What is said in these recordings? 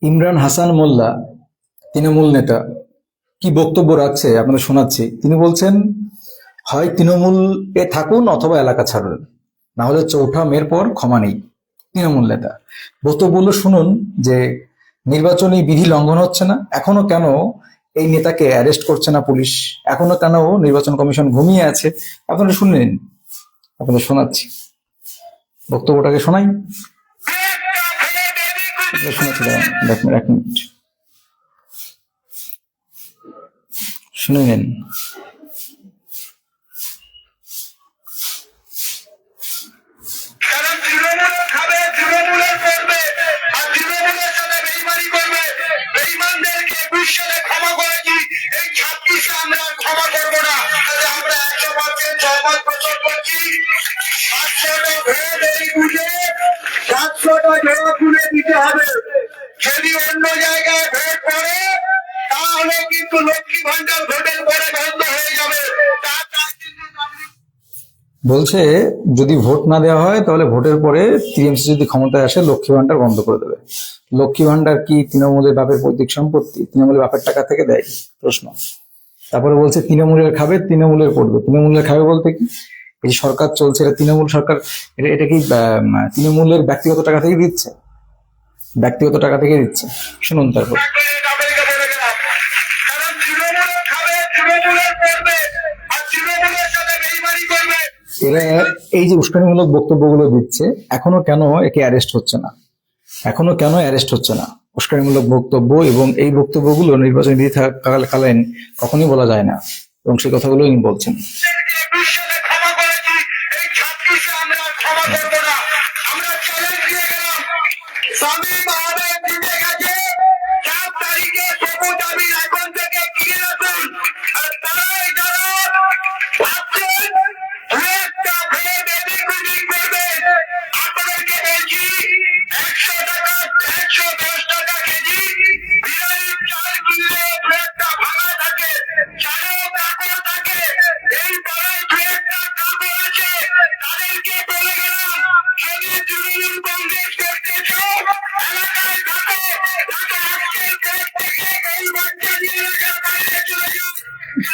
ইমরান হাসান মোল্লা তৃণমূল নেতা কি বক্তব্য রাখছে আপনাদের শোনাচ্ছি। তিনি বলছেন, হয় তৃণমূল এ থাকুন অথবা এলাকা ছাড়ুন, না হলে চৌঠা মের পর ক্ষমা নেই। তৃণমূল নেতা বক্তব্যগুলো শুনুন যে নির্বাচনী বিধি লঙ্ঘন হচ্ছে না, এখনো কেন এই নেতাকে অ্যারেস্ট করছে না পুলিশ, এখনো কেন নির্বাচন কমিশন ঘুমিয়ে আছে। আপনারা শুনে নিন, আপনাদের শোনাচ্ছি, বক্তব্যটাকে শোনাই। শোনাচ্ছি, দেখুন 1 মিনিট শুনে নিন। কারণ তৃণমূল খাবে, তৃণমূলের করবে, আর তৃণমূলের সাথে বেইমানি করবে। বেইমানদেরকে 21 সালে ক্ষমা করেছি, এই 26-এ আমরা আর ক্ষমা করবো না। তাহলে আমরা 100% সহমত পোষণ করছি। 700টা ভোট এই বুঝে 700টা জোড়া তুলে দিতে হবে। যদি অন্য জায়গায় ভোট পড়ে তাহলে কিন্তু লক্ষ্মী ভান্ডার ভোটের পরে বন্ধ হয়ে যাবে। তার কিন্তু বলছে যদি ভোট না দেওয়া হয় তাহলে ভোটের পরে টিএমসি যদি ক্ষমতায় আসে লক্ষ্মী ভান্ডার বন্ধ করে দেবে। লক্ষ্মী ভান্ডার কি তৃণমূলের বাপের পৈতৃক সম্পত্তি? তৃণমূলের বাপের টাকা থেকে দেয়? প্রশ্ন। তারপরে বলছে তৃণমূলের খাবে, তৃণমূলের পড়বে। তৃণমূলের খাবে বলতে কি? এই যে সরকার চলছে, এটা তৃণমূল সরকার, এটা কি তৃণমূলের ব্যক্তিগত টাকা থেকে দিচ্ছে? ব্যক্তিগত টাকা থেকে দিচ্ছে। শুনুন তারপর। কারণ তৃণমূল খাবে, তৃণমূলের করবে, আর তৃণমূলের সাথে বেইমানি করবে। এরা এই যে উস্কানিমূলক বক্তব্যগুলো দিচ্ছে, এখনো কেন একে অ্যারেস্ট হচ্ছে না? এখনো কেন অ্যারেস্ট হচ্ছে না? উস্কানিমূলক বক্তব্য এবং এই বক্তব্যগুলো নির্বাচনী বিধি থাকাকালীন কখনই বলা যায় না, এবং সেই কথাগুলো ইনি বলছেন। 21 সালে ক্ষমা করেছি, এই 26-এ আমরা আর ক্ষমা করবো না। আমরা চ্যালেঞ্জ দিয়ে গেলাম, শামীম আহমেদ জিতে গেছে, 4 তারিখে সবুজ আবির এখন থেকে কিনে রাখুন। আর তারাই যারা ভাবছেন একটা ভোট এদিক ওদিক করবেন, আপনাদেরকে বলছি 100 টাকা, 110 টাকা কেজি বিরিয়ানির চাল কিনলে একটা ভাঙা থাকে, চালেও কাপড় থাকে। এই পাড়ায় দু একটা কাপড় আছে, তাদেরকে বলে গেলাম, যদি তৃণমূল কংগ্রেস করতে চাও এলাকায় থাকো, তাকে আজকের পর থেকে এই বাচ্চা নিয়ে এলাকার বাইরে চলে যাও।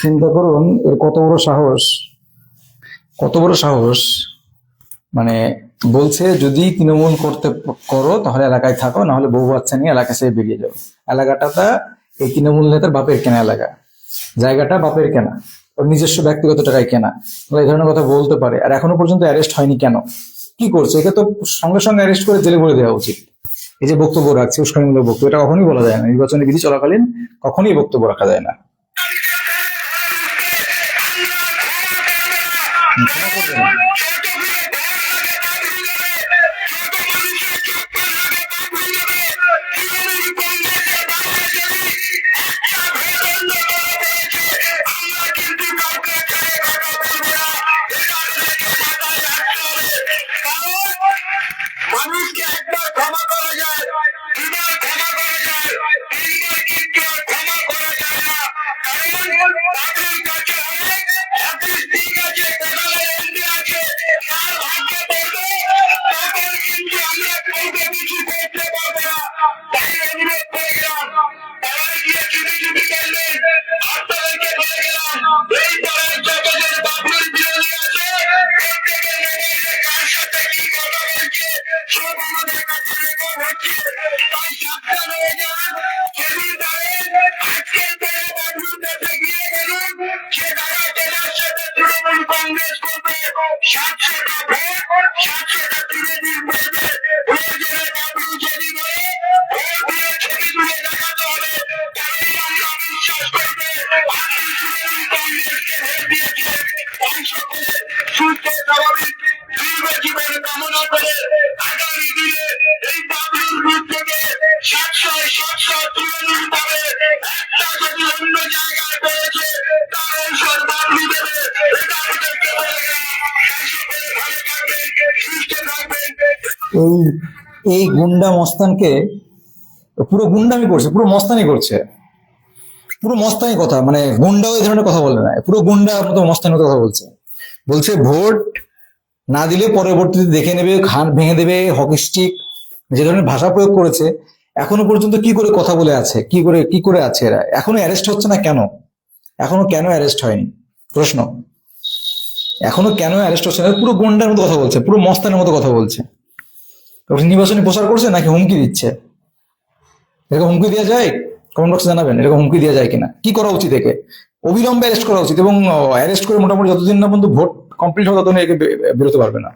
চিন্তা করুন এর কত বড় সাহস, কত বড় সাহস। মানে বলছে যদি তৃণমূল করো তাহলে এলাকায় থাকো, না হলে বউ বাচ্চা নিয়ে এলাকা ছেড়ে বেরিয়ে যাও। এলাকাটা এই তৃণমূল নেতার বাপের কেনা এলাকা, জায়গাটা বাপের কেনা, ওর নিজস্ব ব্যক্তিগত টাকায় কেনা। এই ধরনের কথা বলতে পারে, আর এখনো পর্যন্ত অ্যারেস্ট হয়নি কেন? কি করছে? একে তো সঙ্গে সঙ্গে অ্যারেস্ট করে জেলে ভরে দেওয়া উচিত। এই যে বক্তব্য রাখছে উস্কানিমূলক বক্তব্য, এটা কখনই বলা যায় না। নির্বাচনী বিধি চলাকালীন কখনই বক্তব্য রাখা যায় না। ক্ষমা করবে না। মানুষকে একবার ক্ষমা করা যায়, দুবার ক্ষমা করা যায়, তিনবার কিন্তু আর ক্ষমা করা যায় না। কারণ তাদের কাছে অনেক অফিস ঠিক আছে, কোথায় এমপি আছে, তার ভাগ্যে পড়বে, তখন কিন্তু আমরা কাউকে কিছু করতে পারবো না। তাই অনুরোধ করে গেলাম, তারাই গিয়ে চুপি চুপি করলেন। আপনাদেরকে বলে গেলাম, এই পাড়ায় যতজন বাবুর বিরোধী আছে, প্রত্যেকের মোবাইলে কার সাথে কি কথা বলছে সব আমাদের কাছে রেকর্ড হচ্ছে। তাই সাবধান হয়ে যান। যদি পারেন আজকের পরে বাবুর কাছে গিয়ে বলুন সে দাদা তোমার সাথে তৃণমূল কংগ্রেস করবে, 700টা ভোট, 700টা তৃণমূল করবে। প্রয়োজনে বাবু যদি বলে ভোট দিয়ে ছবি তুলে দেখাতে হবে, তাহলেই আমরা বিশ্বাস করবে আপনি তৃণমূল কংগ্রেসকে ভোট দিয়েছেন। তাই সকলে সুস্থ স্বাভাবিক দীর্ঘ জীবন কামনা করে আগামী দিনে এই বাবলুর বুথ থেকে 700 তৃণমূল পাবে। একটা যদি অন্য জায়গায় পড়েছে তার ঔষধ বাবলু দেবে, এটা আমাদেরকে বলে গেলাম। তাই সকলে ভালো থাকবেন, সুস্থ থাকবেন। এই এই গুন্ডা মস্তানকে পুরো গুন্ডামি করছে, পুরো মস্তানি করছে, পুরো মস্তানি কথা। মানে গুন্ডাও এই ধরনের কথা বলে না, পুরো গুন্ডা মতো মস্তানি কথা বলছে। বলছে ভোট না দিলে পরবর্তীতে দেখে নেবে, খান ভেঙে দেবে, হকি স্টিক, যে ধরনের ভাষা প্রয়োগ করেছে, এখনো পর্যন্ত কি করে কথা বলে আছে, কি করে আছে এরা, এখনো অ্যারেস্ট হচ্ছে না কেন? এখনো কেন অ্যারেস্ট হয়নি? প্রশ্ন, এখনো কেন অ্যারেস্ট হচ্ছে না? পুরো গন্ডার মতো কথা বলছে, পুরো মস্তানের মতো কথা বলছে। নির্বাচনী প্রচার করছে নাকি হুমকি দিচ্ছে? এরকম হুমকি দেওয়া যায়? কমেন্ট বক্সে জানাবেন এরকম হুমকি দেওয়া যায় কিনা। কি করা উচিত একে? অবিলম্বে অ্যারেস্ট করা উচিত, এবং অ্যারেস্ট করে মোটামুটি যতদিন না পর্যন্ত ভোট কমপ্লিট হবে ততদিন একে বেরোতে পারবে না।